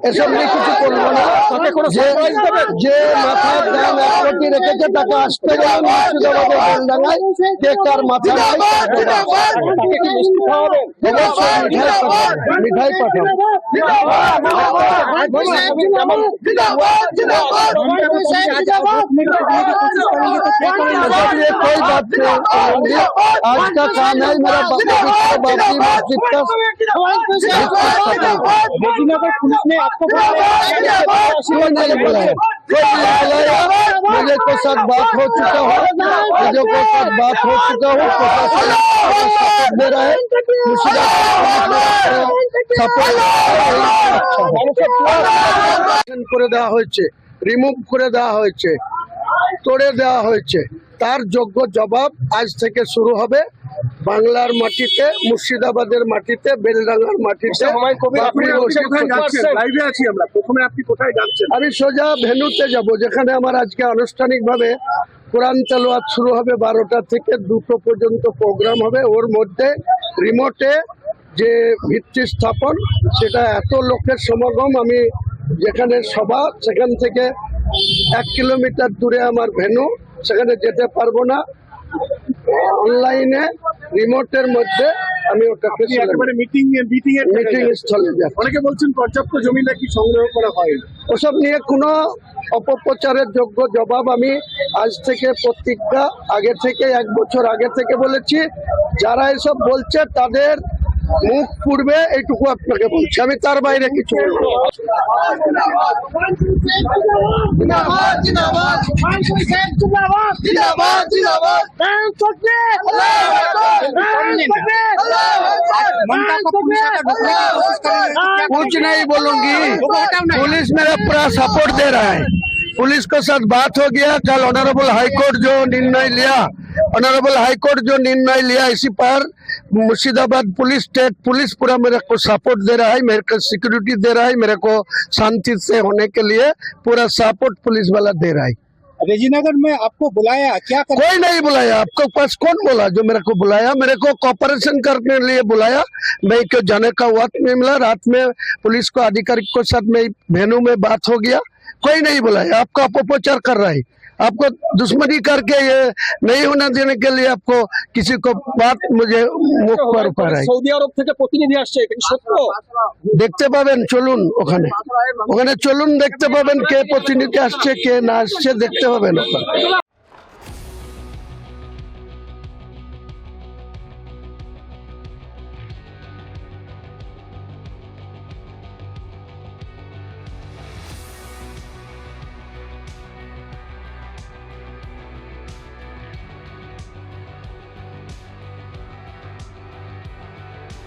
এসব নিয়ে কিছু করবো না। যে মাথার দাম 1 কোটি রেখেছে তাকে আসতে গেলে মুর্শিদাবাদের বেলডাঙ্গায় কে কার মাথা মিঠাই পাঠাবো। कोई बात नहीं, आज का काम है मेरा पुलिस ने आपको कोई नहीं बुलाया, मुझे को साथ बात हो चुका हो, मुझे को साथ बात हो चुका हो, दे रहा है করে দেওয়া হয়েছে, রিমুভ করে দেওয়া হয়েছে, তোড়ে দেওয়া হয়েছে। তার যোগ্য জবাব আজ থেকে শুরু হবে বাংলার মাটিতে, মুর্শিদাবাদের মাটিতে, বেলডাঙ্গার মাটিতে। আমি সোজা ভেন্যুতে যাব, যেখানে আমার আজকে আনুষ্ঠানিকভাবে কোরআন তেলাওয়াত শুরু হবে 12টা থেকে 2টো পর্যন্ত প্রোগ্রাম হবে। ওর মধ্যে রিমোটে যে ভিত্তি স্থাপন, সেটা এত লোকের সমাগম, আমি যেখানে সভা সেখান থেকে 1 কিলোমিটার দূরে আমার ভেন্যু, সেখানে যেতে পারবো না। অনলাইনে রিমোটের মধ্যে আমি ওটাকে মিটিং স্থলে যাচ্ছি। অনেকে বলছেন পর্যাপ্ত জমি নাকি সংগ্রহ করা হয়, ওসব নিয়ে কোনো অপপ্রচারের যোগ্য জবাব আমি আজ থেকে প্রতিজ্ঞা আগে থেকে 1 বছর আগে থেকে বলেছি। যারা এসব বলছে তাদের মুখ পুড়বে, এইটুকু আপনাকে বলছি, আমি তার বাইরে কিছু বলবো। कुछ नहीं बोलूंगी, पुलिस मेरा पूरा सपोर्ट दे रहा है। पुलिस के साथ बात हो गया, कल ऑनरेबल हाईकोर्ट जो निर्णय लिया इसी पर मुर्शिदाबाद पुलिस, स्टेट पुलिस पूरा मेरे को सपोर्ट दे रहा है, मेरे को सिक्योरिटी दे रहा है, मेरे को शांति से होने के लिए पूरा सपोर्ट पुलिस वाला दे रहा है। रेजीनगर में आपको बुलाया क्या कर? कोई नहीं बुलाया, आपको पास कौन बोला जो मेरे को बुलाया? मेरे को कोऑपरेशन करने के लिए बुलाया, मैं क्यों जाने का वक्त नहीं मिला। रात में पुलिस को अधिकारी के साथ में वेन्यू में बात हो गया, कोई नहीं बुलाया। आपको अपप्रचार कर रहा है, आपको दुश्मनी करके ये नहीं होने देने के लिए आपको किसी को बात मुझे मुख पर ऊपर है। সৌদি আরব থেকে প্রতিনিধি আসছে, এটা কি সত্য? দেখতে পাবেন, চলুন ওখানে চলুন, দেখতে পাবেন কে প্রতিনিধি আসছে কে না আসছে, দেখতে পাবেন ওখানে।